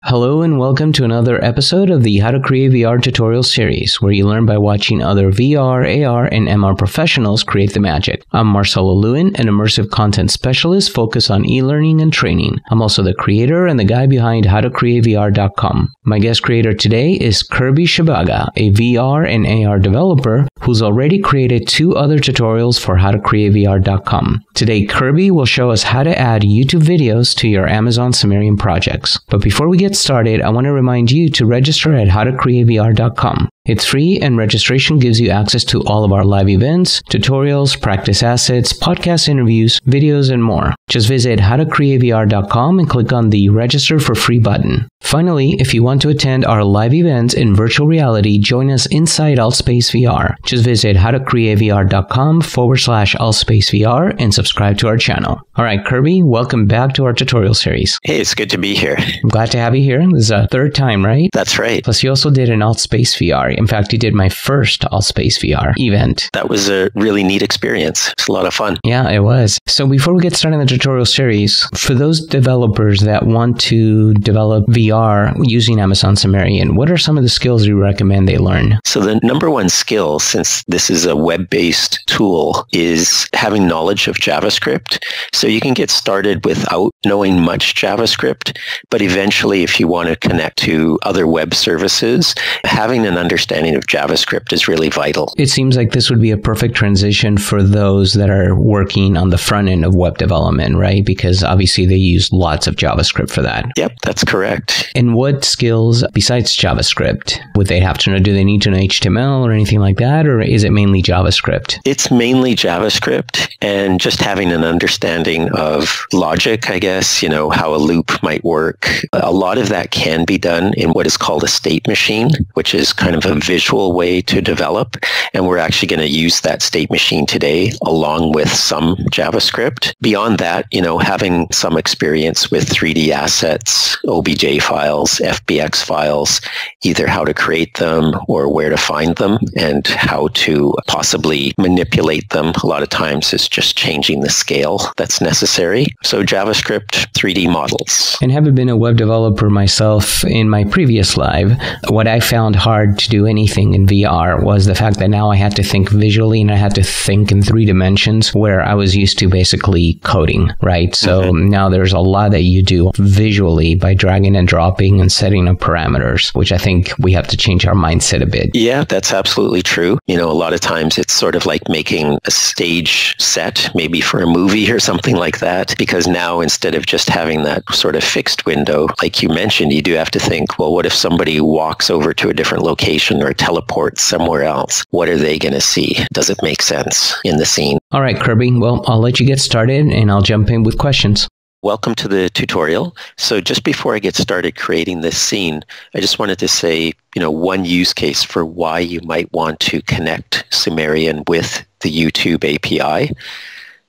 Hello and welcome to another episode of the How to Create VR tutorial series, where you learn by watching other VR, AR, and MR professionals create the magic. I'm Marcelo Lewin, an immersive content specialist focused on e-learning and training. I'm also the creator and the guy behind howtocreatevr.com. My guest creator today is Kirby Shibaga, a VR and AR developer who's already created 2 other tutorials for howtocreatevr.com. Today, Kirby will show us how to add YouTube videos to your Amazon Sumerian projects. But before we get started, I want to remind you to register at howtocreatevr.com. It's free, and registration gives you access to all of our live events, tutorials, practice assets, podcast interviews, videos, and more. Just visit howtocreatevr.com and click on the Register for Free button. Finally, if you want to attend our live events in virtual reality, join us inside Altspace VR. Just visit howtocreatevr.com/Altspace and subscribe to our channel. All right, Kirby, welcome back to our tutorial series. Hey, it's good to be here. I'm glad to have you here. This is our 3rd time, right? That's right. Plus, you also did an Altspace VR. In fact, you did my first Altspace VR event. That was a really neat experience. It's a lot of fun. Yeah, it was. So before we get started in the tutorial series, for those developers that want to develop VR using Amazon Sumerian, what are some of the skills you recommend they learn? So the number one skill, since this is a web-based tool, is having knowledge of JavaScript. So you can get started without knowing much JavaScript, but eventually if you want to connect to other web services, having an understanding of JavaScript is really vital. It seems like this would be a perfect transition for those that are working on the front end of web development, right? Because obviously they use lots of JavaScript for that. Yep, that's correct. And what skills besides JavaScript would they have to know? Do they need to know HTML or anything like that? Or is it mainly JavaScript? It's mainly JavaScript and just having an understanding of logic, I guess, how a loop might work. A lot of that can be done in what is called a state machine, which is kind of a visual way to develop. And we're actually going to use that state machine today along with some JavaScript. Beyond that, having some experience with 3D assets, OBJ files, FBX files, either how to create them or where to find them and how to possibly manipulate them. A lot of times it's just changing the scale that's necessary. So JavaScript, 3D models. And having been a web developer myself in my previous live, what I found hard to do anything in VR was the fact that now I had to think visually and I had to think in 3 dimensions where I was used to basically coding, right? So now there's a lot that you do visually by dragging and dropping and setting up parameters, which I think we have to change our mindset a bit. Yeah, that's absolutely true. A lot of times it's sort of like making a stage set, maybe for a movie or something like that, because now instead of just having that sort of fixed window, like you mentioned, you do have to think, well, what if somebody walks over to a different location or teleports somewhere else? What are they going to see? Does it make sense in the scene? All right, Kirby. Well, I'll let you get started and I'll jump in with questions. Welcome to the tutorial. So just before I get started creating this scene, I just wanted to say, one use case for why you might want to connect Sumerian with the YouTube API.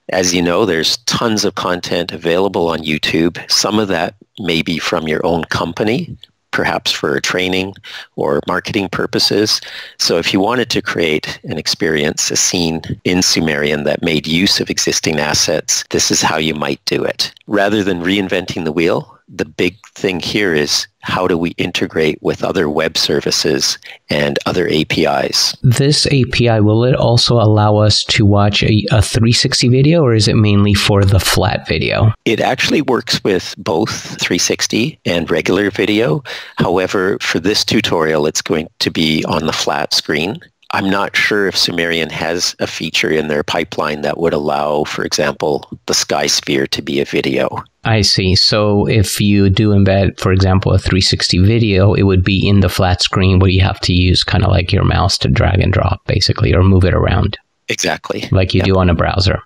As you know, there's tons of content available on YouTube. Some of that may be from your own company, perhaps for training or marketing purposes. So if you wanted to create an experience, a scene in Sumerian that made use of existing assets, this is how you might do it. Rather than reinventing the wheel, the big thing here is how do we integrate with other web services and other APIs? This API, will it also allow us to watch a 360 video, or is it mainly for the flat video? It actually works with both 360 and regular video. However, for this tutorial, it's going to be on the flat screen. I'm not sure if Sumerian has a feature in their pipeline that would allow, for example, the sky sphere to be a video. I see. So if you do embed, for example, a 360 video, it would be in the flat screen where you have to use kind of like your mouse to drag and drop, basically, or move it around. Exactly. Like you do on a browser.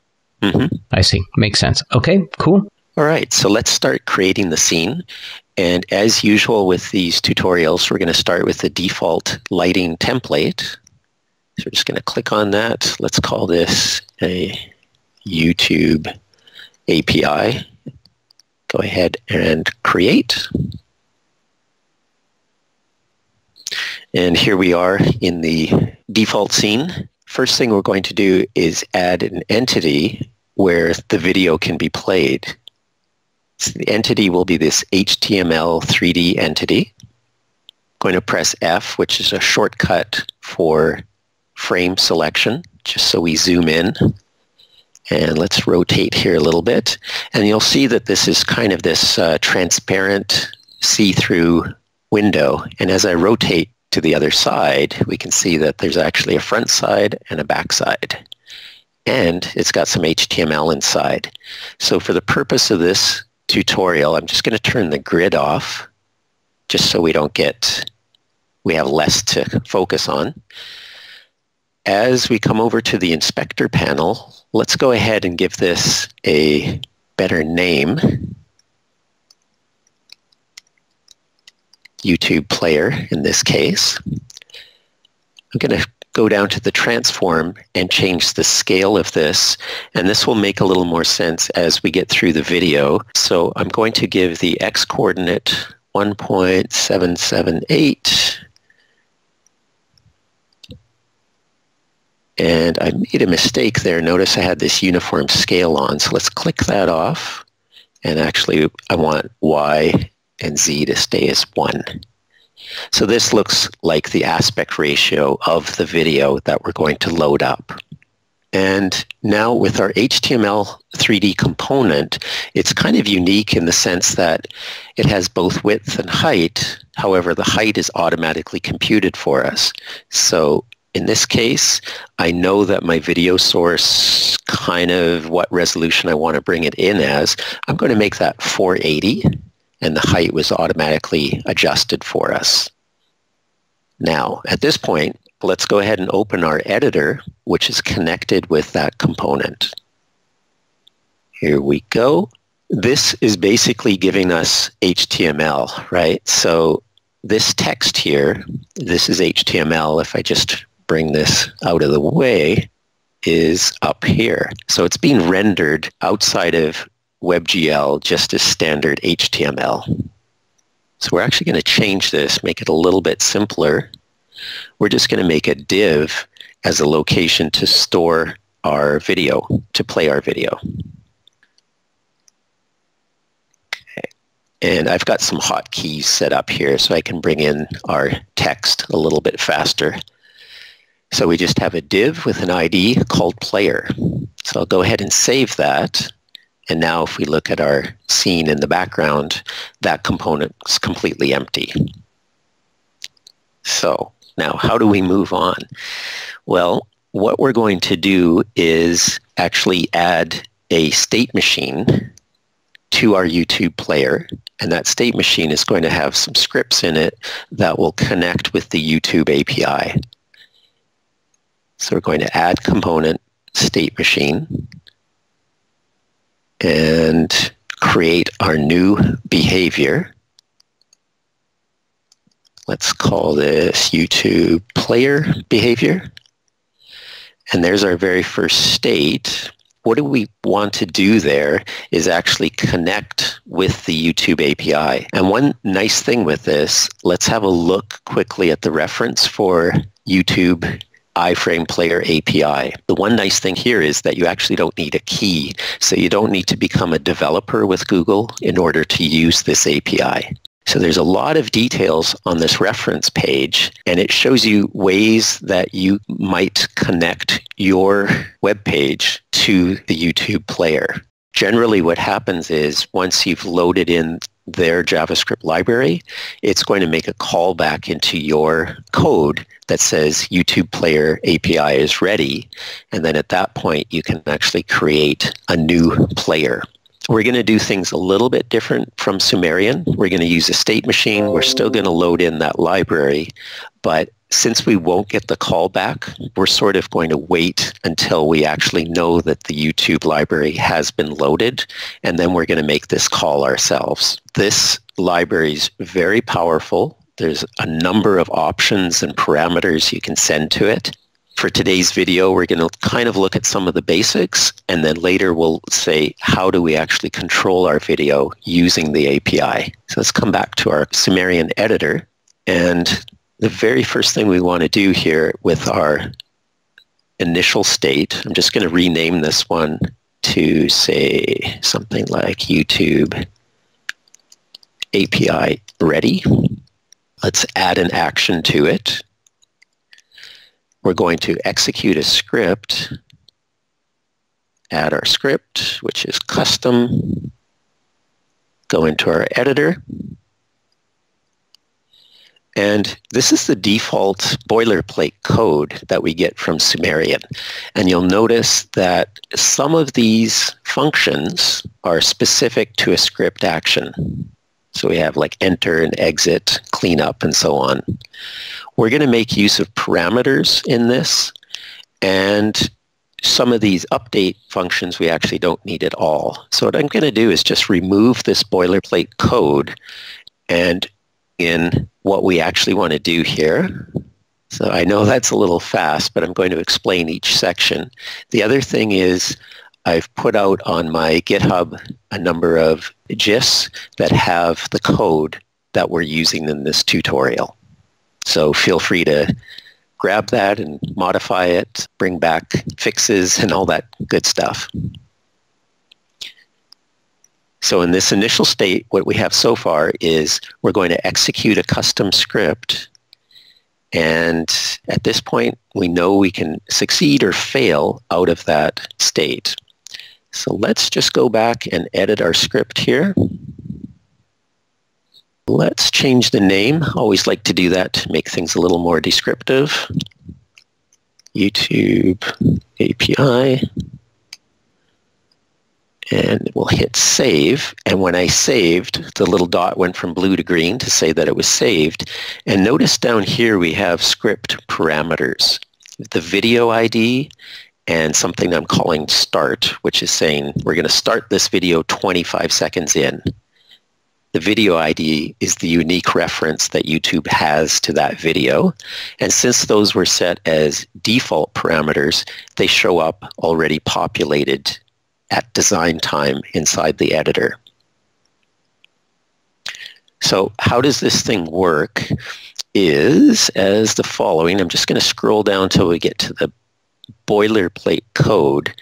I see. Makes sense. Okay, cool. All right. So let's start creating the scene. And as usual with these tutorials, we're going to start with the default lighting template. So we're just going to click on that. Let's call this a YouTube API. Go ahead and create. And here we are in the default scene. First thing we're going to do is add an entity where the video can be played. So the entity will be this HTML 3D entity. I'm going to press F, which is a shortcut for frame selection, just so we zoom in. And let's rotate here a little bit. And you'll see that this is kind of this transparent see-through window. And as I rotate to the other side, we can see that there's actually a front side and a back side. And it's got some HTML inside. So for the purpose of this tutorial, I'm just going to turn the grid off, just so we have less to focus on. As we come over to the inspector panel, let's go ahead and give this a better name. YouTube player in this case. I'm going to go down to the transform and change the scale of this, and this will make a little more sense as we get through the video. So I'm going to give the x coordinate 1.778, and I made a mistake there. Notice I had this uniform scale on, so let's click that off, and actually I want y and z to stay as 1. So this looks like the aspect ratio of the video that we're going to load up. And now with our HTML 3D component, it's kind of unique in the sense that it has both width and height. However, the height is automatically computed for us. So in this case, I know that my video source, kind of what resolution I want to bring it in as. I'm going to make that 480. And the height was automatically adjusted for us. Now, at this point, let's go ahead and open our editor, which is connected with that component. Here we go. This is basically giving us HTML, right? So this text here, this is HTML. If I just bring this out of the way, is up here. So it's being rendered outside of WebGL just as standard HTML. So we're actually going to change this, make it a little bit simpler. We're just going to make a div as a location to store our video, to play our video. Okay. And I've got some hotkeys set up here so I can bring in our text a little bit faster. So we just have a div with an ID called player. So I'll go ahead and save that. And now if we look at our scene in the background, that component is completely empty. So now how do we move on? Well, what we're going to do is actually add a state machine to our YouTube player. And that state machine is going to have some scripts in it that will connect with the YouTube API. So we're going to add component state machine and create our new behavior. Let's call this YouTube player behavior. And there's our very first state. What do we want to do there is actually connect with the YouTube API. And one nice thing with this, let's have a look quickly at the reference for YouTube iframe player API. The one nice thing here is that you actually don't need a key, so you don't need to become a developer with Google in order to use this API. So there's a lot of details on this reference page, and it shows you ways that you might connect your web page to the YouTube player. Generally what happens is once you've loaded in their JavaScript library, it's going to make a callback into your code that says YouTube Player API is ready. And then at that point, you can actually create a new player. We're going to do things a little bit different from Sumerian. We're going to use a state machine. We're still going to load in that library. But since we won't get the callback, we're sort of going to wait until we actually know that the YouTube library has been loaded, and then we're going to make this call ourselves. This library is very powerful. There's a number of options and parameters you can send to it. For today's video, we're going to kind of look at some of the basics, and then later we'll say, how do we actually control our video using the API? So let's come back to our Sumerian editor. And the very first thing we want to do here with our initial state, I'm just going to rename this one to say something like YouTube API ready. Let's add an action to it. We're going to execute a script, add our script, which is custom, go into our editor, and this is the default boilerplate code that we get from Sumerian. And you'll notice that some of these functions are specific to a script action. So we have like enter and exit, cleanup, and so on. We're going to make use of parameters in this, and some of these update functions we actually don't need at all. So what I'm going to do is just remove this boilerplate code and in what we actually want to do here. So I know that's a little fast, but I'm going to explain each section. The other thing is I've put out on my GitHub a number of GIFs that have the code that we're using in this tutorial. So feel free to grab that and modify it, bring back fixes and all that good stuff. So in this initial state, what we have so far is we're going to execute a custom script. And at this point, we know we can succeed or fail out of that state. So let's just go back and edit our script here. Let's change the name. I always like to do that to make things a little more descriptive. YouTube API. And we'll hit save. And when I saved, the little dot went from blue to green to say that it was saved. And notice down here we have script parameters. The video ID and something I'm calling start, which is saying we're going to start this video 25 seconds in. The video ID is the unique reference that YouTube has to that video. And since those were set as default parameters, they show up already populated at design time inside the editor. So how does this thing work is as the following. I'm just going to scroll down till we get to the boilerplate code.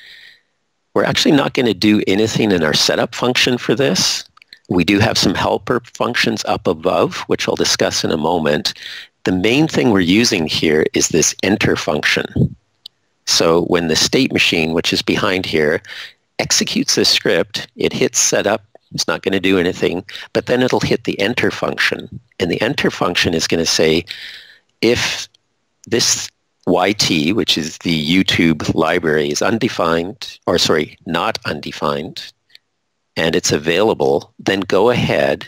We're actually not going to do anything in our setup function for this. We do have some helper functions up above, which I'll discuss in a moment. The main thing we're using here is this enter function. So when the state machine, which is behind here, executes this script, it hits setup. It's not going to do anything, but then it'll hit the enter function. And the enter function is going to say, if this YT, which is the YouTube library, is undefined, or sorry, not undefined, and it's available, then go ahead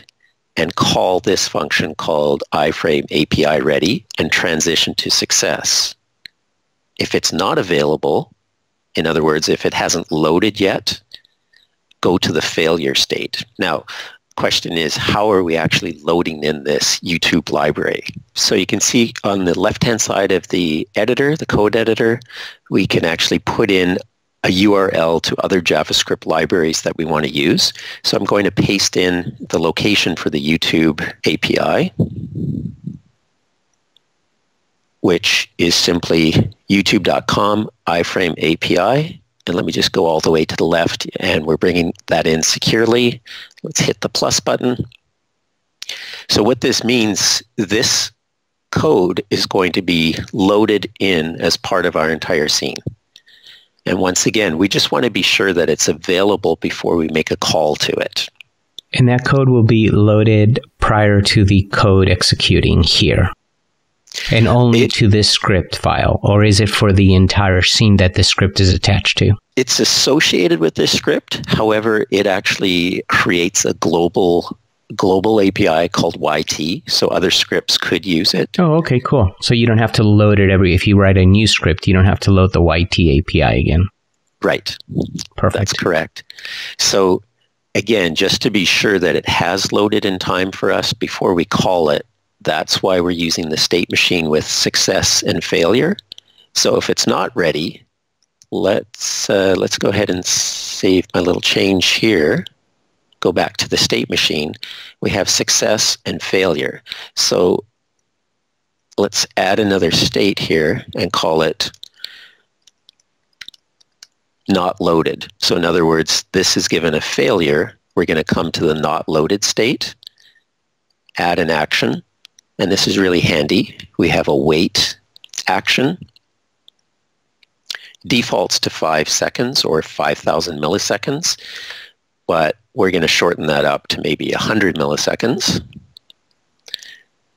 and call this function called iframe API ready and transition to success. If it's not available, in other words, if it hasn't loaded yet, go to the failure state. Now, the question is, how are we actually loading in this YouTube library? So you can see on the left-hand side of the editor, the code editor, we can actually put in a URL to other JavaScript libraries that we want to use. So I'm going to paste in the location for the YouTube API, which is simply youtube.com iframe API. And let me just go all the way to the left, and we're bringing that in securely. Let's hit the plus button. So what this means, this code is going to be loaded in as part of our entire scene. And once again, we just want to be sure that it's available before we make a call to it. And that code will be loaded prior to the code executing here. And only to this script file, or is it for the entire scene that the script is attached to? It's associated with this script. However, it actually creates a global API called YT, so other scripts could use it. Oh, okay, cool. So you don't have to load it if you write a new script, you don't have to load the YT API again. Right. Perfect. That's correct. So again, just to be sure that it has loaded in time for us before we call it, that's why we're using the state machine with success and failure. So if it's not ready, let's go ahead and save my little change here. Go back to the state machine. We have success and failure. So let's add another state here and call it not loaded. So in other words, this is given a failure. We're going to come to the not loaded state. add an action, and this is really handy. We have a wait action. Defaults to 5 seconds or 5,000 milliseconds, but we're going to shorten that up to maybe 100 milliseconds.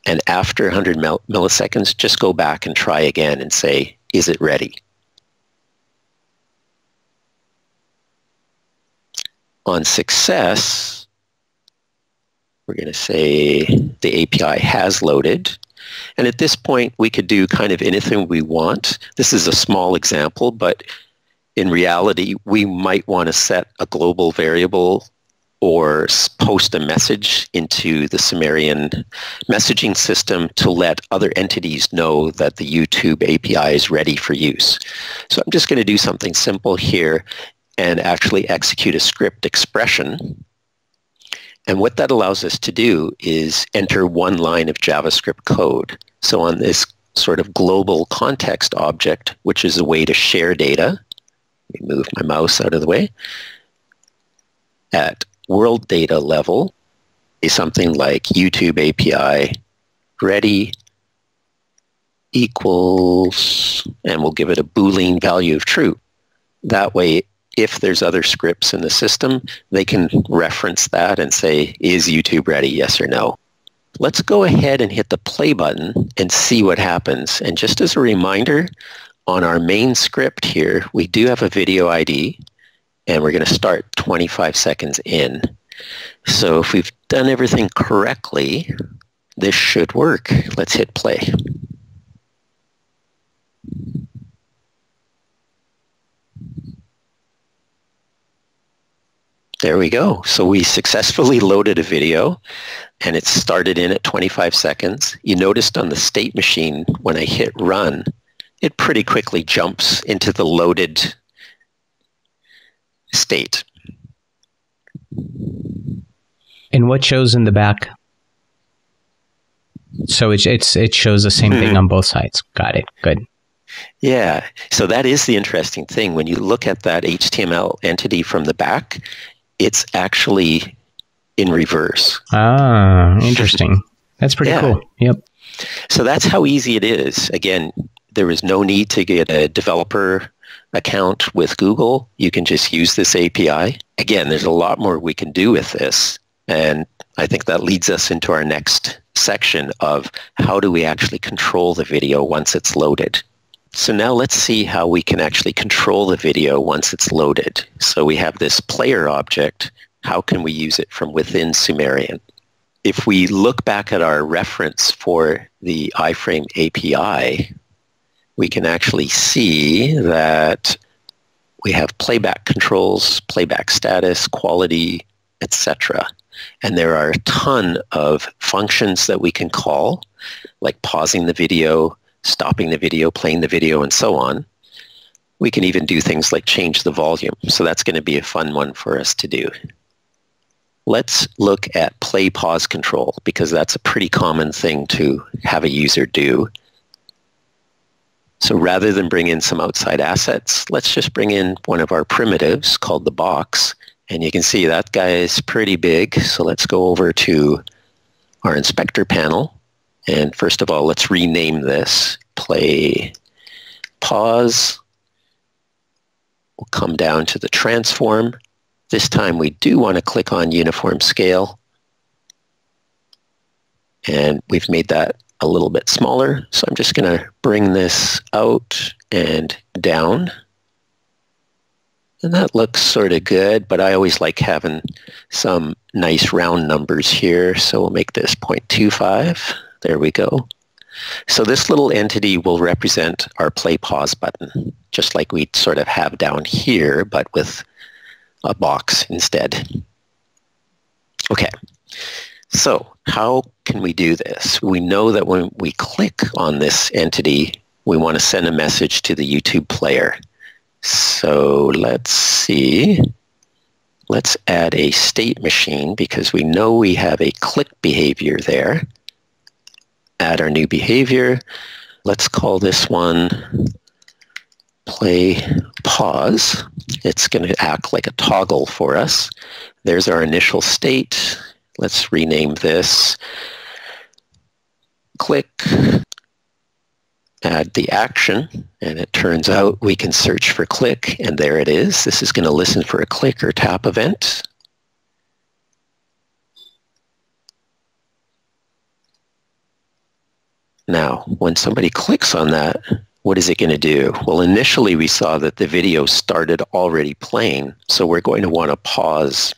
And after 100 milliseconds, just go back and try again and say, is it ready? On success, we're going to say the API has loaded. And at this point, we could do kind of anything we want. This is a small example, but in reality, we might want to set a global variable or post a message into the Sumerian messaging system to let other entities know that the YouTube API is ready for use. So I'm just going to do something simple here and actually execute a script expression. And what that allows us to do is enter one line of JavaScript code. So on this sort of global context object, which is a way to share data, let me move my mouse out of the way, at world data level, is something like YouTube API ready equals, and we'll give it a Boolean value of true. That way, if there's other scripts in the system, they can reference that and say, is YouTube ready, yes or no? Let's go ahead and hit the play button and see what happens. And just as a reminder, on our main script here, we do have a video ID, and we're going to start 25 seconds in. So if we've done everything correctly, this should work. Let's hit play. There we go. So we successfully loaded a video, and it started in at 25 seconds. You noticed on the state machine, when I hit run, it pretty quickly jumps into the loaded state. And what shows in the back? So it shows the same thing on both sides. Got it. Good. Yeah. So that is the interesting thing. When you look at that HTML entity from the back, it's actually in reverse. Ah, interesting. That's pretty cool. Yep. So that's how easy it is. Again, there is no need to get a developer account with Google. You can just use this API. Again, there's a lot more we can do with this. And I think that leads us into our next section of how do we actually control the video once it's loaded. So now let's see how we can actually control the video once it's loaded. So we have this player object. How can we use it from within Sumerian? If we look back at our reference for the iframe API, we can actually see that we have playback controls, playback status, quality, etc. And there are a ton of functions that we can call, like pausing the video, stopping the video, playing the video, and so on. We can even do things like change the volume. So that's going to be a fun one for us to do. Let's look at play pause control, because that's a pretty common thing to have a user do. So rather than bring in some outside assets, let's just bring in one of our primitives called the box. And you can see that guy is pretty big. So let's go over to our inspector panel. And first of all, let's rename this play pause. We'll come down to the transform. This time we do want to click on uniform scale. And we've made that a little bit smaller. So I'm just going to bring this out and down. And that looks sort of good, but I always like having some nice round numbers here. So we'll make this 0.25. There we go. So this little entity will represent our play pause button, just like we sort of have down here, but with a box instead. Okay, so how can we do this? We know that when we click on this entity, we want to send a message to the YouTube player. So let's see. Let's add a state machine because we know we have a click behavior there. Add our new behavior. Let's call this one play pause. It's going to act like a toggle for us. There's our initial state. Let's rename this add the action, and it turns out we can search for click, and there it is. This is going to listen for a click or tap event. Now, when somebody clicks on that, what is it going to do? Well, initially we saw that the video started already playing, so we're going to want to pause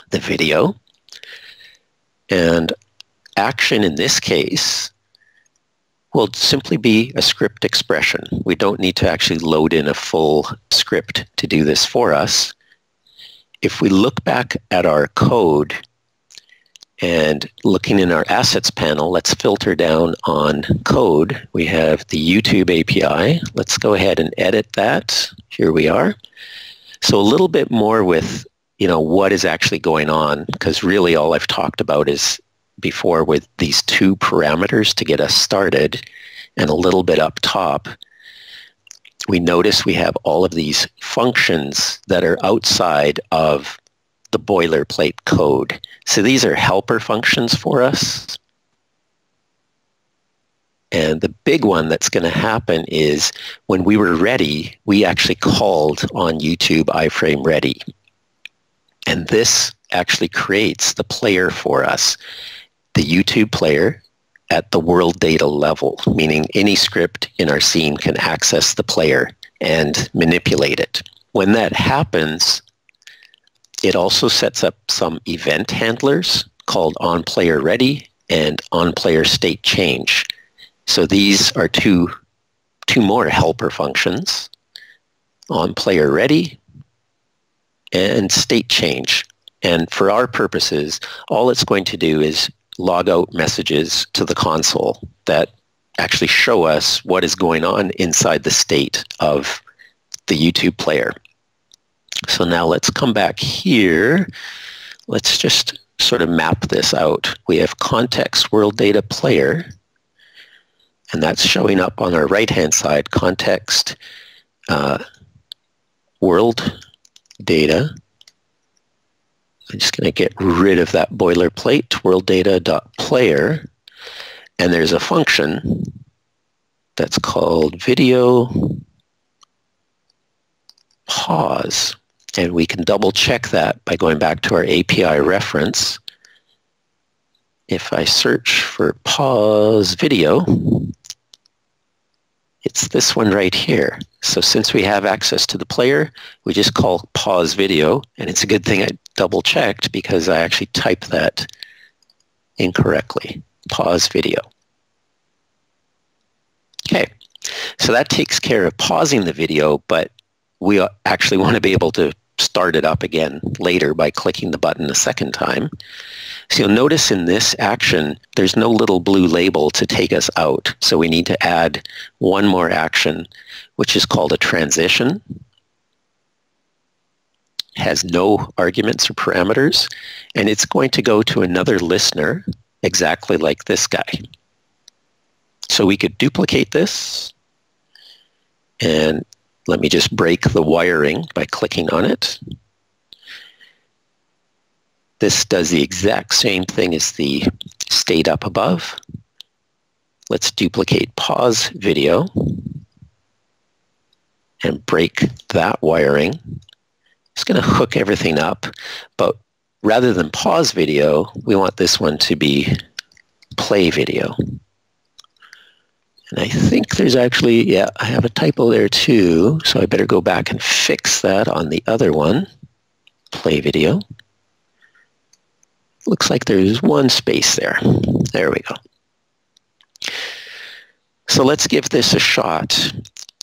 the video. And action in this case will simply be a script expression. We don't need to actually load in a full script to do this for us. If we look back at our code and looking in our assets panel, let's filter down on code. We have the YouTube API. Let's go ahead and edit that. Here we are. So a little bit more with, what is actually going on, because really all I've talked about is before with these two parameters to get us started, and a little bit up top, we notice we have all of these functions that are outside of the boilerplate code. So these are helper functions for us. And the big one that's going to happen is when we were ready, we actually called on YouTube iframe ready. And this actually creates the player for us, the YouTube player at the world data level, meaning any script in our scene can access the player and manipulate it. When that happens, it also sets up some event handlers called onPlayerReady and onPlayerStateChange. So these are two more helper functions, onPlayerReady and StateChange. And for our purposes, all it's going to do is log out messages to the console that actually show us what is going on inside the state of the YouTube player. So now let's come back here. Let's just sort of map this out. We have context world data player, and that's showing up on our right-hand side, context world data. I'm just going to get rid of that boilerplate, worlddata.player, and there's a function that's called video pause. And we can double check that by going back to our API reference. If I search for pause video, it's this one right here. So since we have access to the player, we just call pause video, and it's a good thing I double checked because I actually typed that incorrectly, pause video. Okay, so that takes care of pausing the video, but we actually want to be able to start it up again later by clicking the button a second time. So you'll notice in this action, there's no little blue label to take us out. So we need to add one more action, which is called a transition. It has no arguments or parameters, and it's going to go to another listener exactly like this guy. So we could duplicate this, and let me just break the wiring by clicking on it. This does the exact same thing as the state up above. Let's duplicate pause video and break that wiring. It's going to hook everything up, but rather than pause video, we want this one to be play video. And I think there's actually, yeah, I have a typo there too, so I better go back and fix that on the other one, play video. Looks like there's one space there. There we go. So let's give this a shot.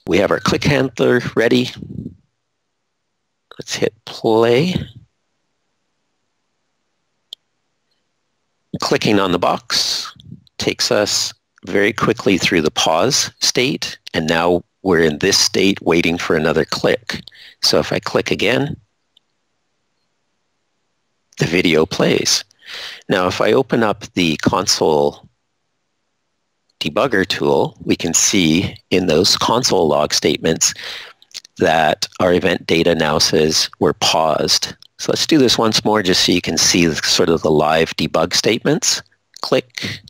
We have our click handler ready. Let's hit play. Clicking on the box takes us very quickly through the pause state, and now we're in this state waiting for another click. So if I click again, the video plays. Now if I open up the console debugger tool, we can see in those console log statements that our event data now says we're paused. So let's do this once more just so you can see sort of the live debug statements. Click.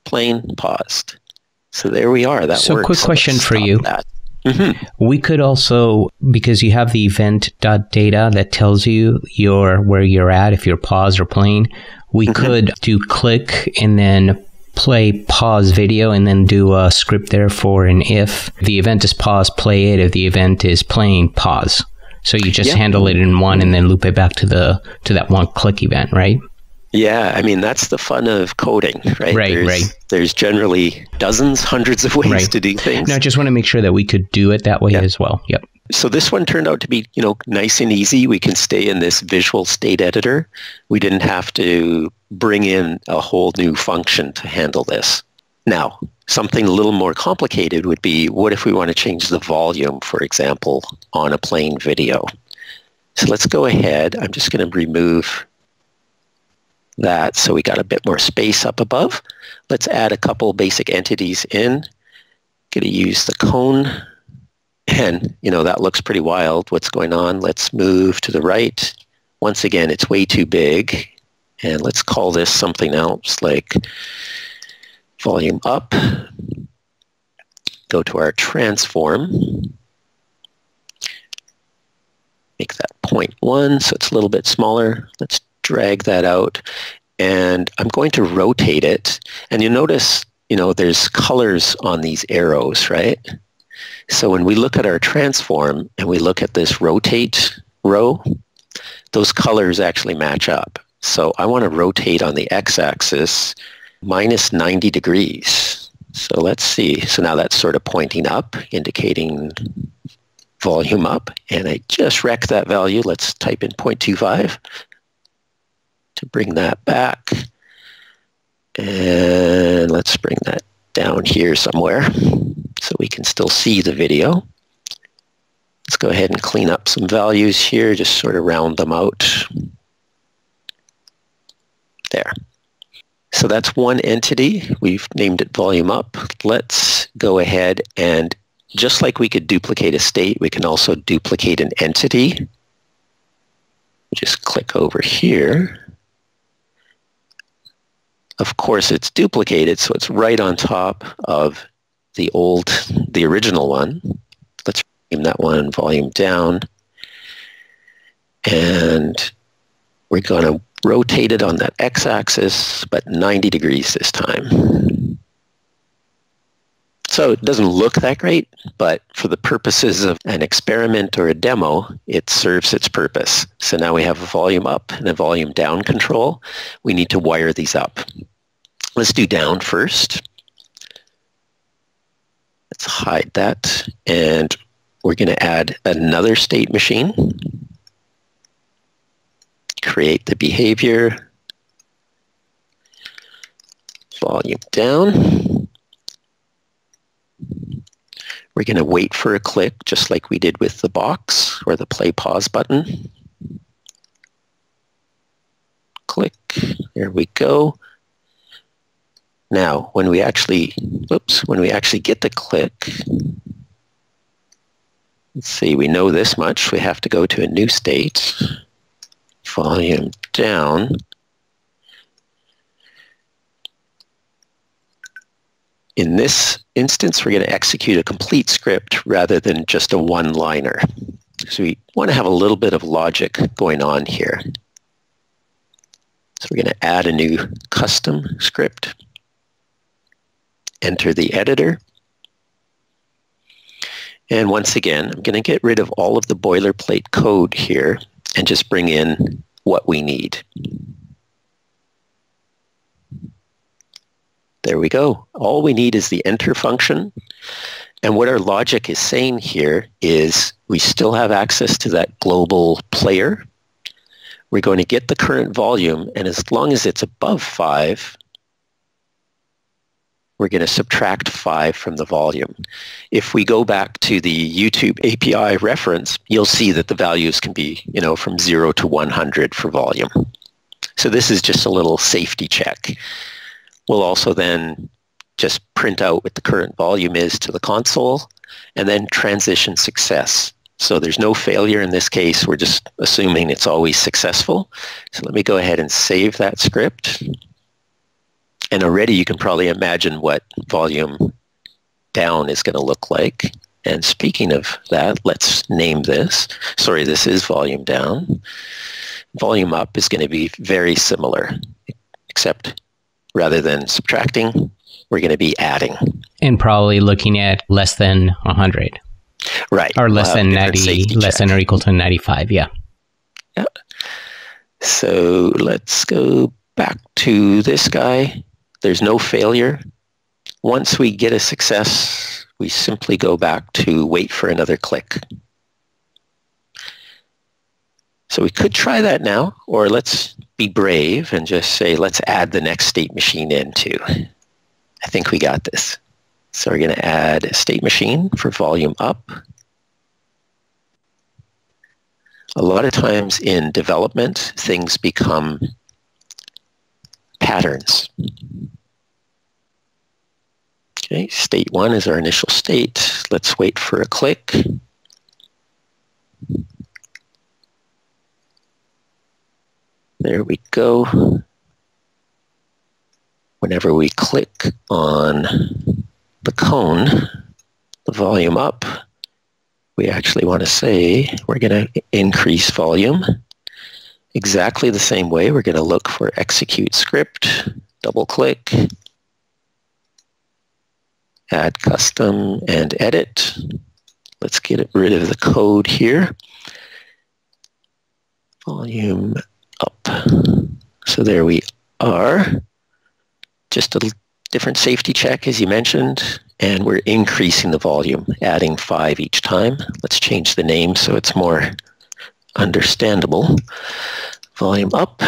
playing, paused. So there we are. That so works. Quick question Let's for stop you. that. We could also, because you have the event.data that tells you where you're at, if you're paused or playing, we could do click and then play pause video and then do a script there for an if the event is paused, play it. If the event is playing, pause. So you just handle it in one and then loop it back to that one click event, right? Yeah, I mean, that's the fun of coding, right? Right. There's generally dozens, hundreds of ways to do things. No, I just want to make sure that we could do it that way as well. Yep. So this one turned out to be, nice and easy. We can stay in this visual state editor. We didn't have to bring in a whole new function to handle this. Now, something a little more complicated would be, what if we want to change the volume, for example, on a playing video? So let's go ahead. I'm just going to remove that so we got a bit more space up above. Let's add a couple basic entities in. Going to use the cone. And, that looks pretty wild. What's going on? Let's move to the right. Once again, it's way too big. And let's call this something else like volume up. Go to our transform. Make that 0.1 so it's a little bit smaller. Let's drag that out. And I'm going to rotate it. And you notice, there's colors on these arrows, right? So when we look at our transform and we look at this rotate row, those colors actually match up. So I want to rotate on the x-axis minus 90 degrees. So let's see. So now that's sort of pointing up, indicating volume up. And I just wrecked that value. Let's type in 0.25 to bring that back. And let's bring that down here somewhere so we can still see the video. Let's go ahead and clean up some values here, just sort of round them out. There. So that's one entity. We've named it volume up. Let's go ahead and just like we could duplicate a state, we can also duplicate an entity. Just click over here. Of course, it's duplicated, so it's right on top of the original one. Let's name that one volume down. And we're going to rotate it on that x-axis, but 90 degrees this time. So it doesn't look that great, but for the purposes of an experiment or a demo, it serves its purpose. So now we have a volume up and a volume down control. We need to wire these up. Let's do down first. Let's hide that. And we're going to add another state machine. Create the behavior. Volume down. We're going to wait for a click, just like we did with the box or the play pause button. Click. There we go. Now, when we actually get the click, let's see, we know this much. We have to go to a new state. Volume down. In this instance, we're going to execute a complete script rather than just a one-liner. So we want to have a little bit of logic going on here. So we're going to add a new custom script. Enter the editor. And once again, I'm going to get rid of all of the boilerplate code here and just bring in what we need. There we go. All we need is the enter function. And what our logic is saying here is we still have access to that global player. We're going to get the current volume, and as long as it's above 5, we're going to subtract 5 from the volume. If we go back to the YouTube API reference, you'll see that the values can be, from 0 to 100 for volume. So this is just a little safety check. We'll also then just print out what the current volume is to the console, and then transition success. So there's no failure in this case. We're just assuming it's always successful. So let me go ahead and save that script. And already you can probably imagine what volume down is going to look like. And speaking of that, let's name this. Sorry, this is volume down. Volume up is going to be very similar, except rather than subtracting, we're going to be adding. And probably looking at less than 100. Right. Or less than 90, less than or equal to 95, yeah. Yeah. So let's go back to this guy. There's no failure. Once we get a success, we simply go back to wait for another click. So we could try that now, or let's be brave and just say, let's add the next state machine in too. I think we got this. So we're going to add a state machine for volume up. A lot of times in development, things become patterns. Okay, state 1 is our initial state. Let's wait for a click. There we go. Whenever we click on the cone, the volume up, we actually want to say we're going to increase volume. Exactly the same way, we're going to look for execute script, double click, add custom and edit. Let's get rid of the code here. Volume up. So there we are. Just a different safety check as you mentioned, and we're increasing the volume, adding 5 each time. Let's change the name so it's more understandable. Volume up.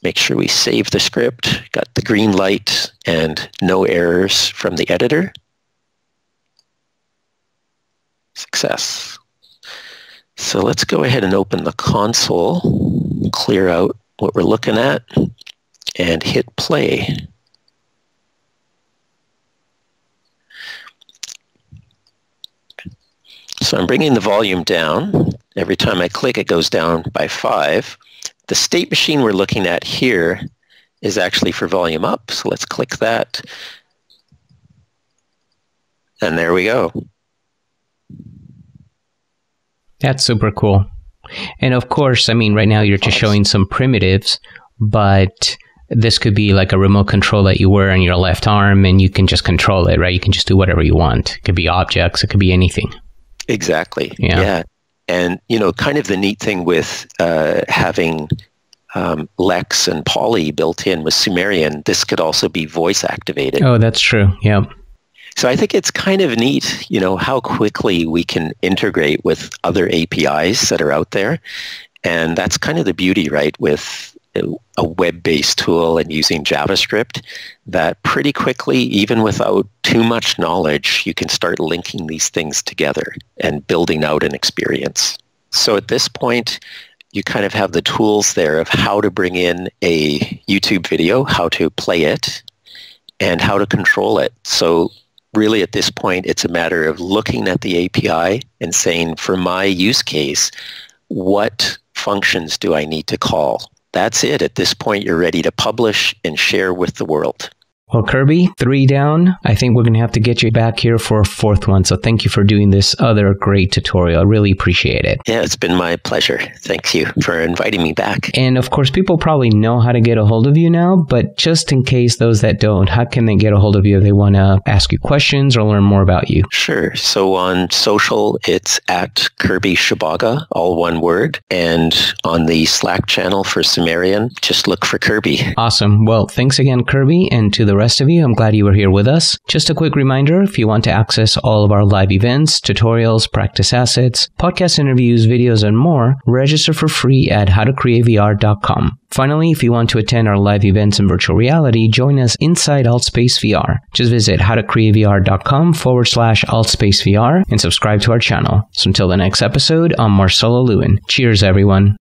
Make sure we save the script. Got the green light and no errors from the editor. Success. So let's go ahead and open the console, clear out what we're looking at, and hit play. So I'm bringing the volume down. Every time I click, it goes down by 5. The state machine we're looking at here is actually for volume up. So let's click that. And there we go. That's super cool. And of course, I mean, right now you're just showing some primitives, but this could be like a remote control that you wear on your left arm and you can just control it, right? You can just do whatever you want. It could be objects. It could be anything. Exactly. Yeah. And, you know, kind of the neat thing with having Lex and Poly built in with Sumerian, this could also be voice activated. Oh, that's true. Yeah. So I think it's kind of neat, you know, how quickly we can integrate with other APIs that are out there. And that's kind of the beauty, right, with a web-based tool and using JavaScript, that pretty quickly, even without too much knowledge, you can start linking these things together and building out an experience. So at this point, you kind of have the tools there of how to bring in a YouTube video, how to play it, and how to control it. So really at this point, it's a matter of looking at the API and saying, for my use case, what functions do I need to call? That's it. At this point, you're ready to publish and share with the world. Well, Kirby, 3 down. I think we're going to have to get you back here for a 4th one. So thank you for doing this other great tutorial. I really appreciate it. Yeah, it's been my pleasure. Thank you for inviting me back. And of course, people probably know how to get a hold of you now, but just in case those that don't, how can they get a hold of you if they want to ask you questions or learn more about you? Sure. So on social, it's at Kirby Shibaga, all one word. And on the Slack channel for Sumerian, just look for Kirby. Awesome. Well, thanks again, Kirby. And to the rest of you, I'm glad you were here with us. Just a quick reminder, if you want to access all of our live events, tutorials, practice assets, podcast interviews, videos, and more, register for free at howtocreatevr.com. Finally, if you want to attend our live events in virtual reality, join us inside Altspace VR. Just visit howtocreatevr.com/AltspaceVR and subscribe to our channel. So until the next episode, I'm Marcelo Lewin. Cheers, everyone.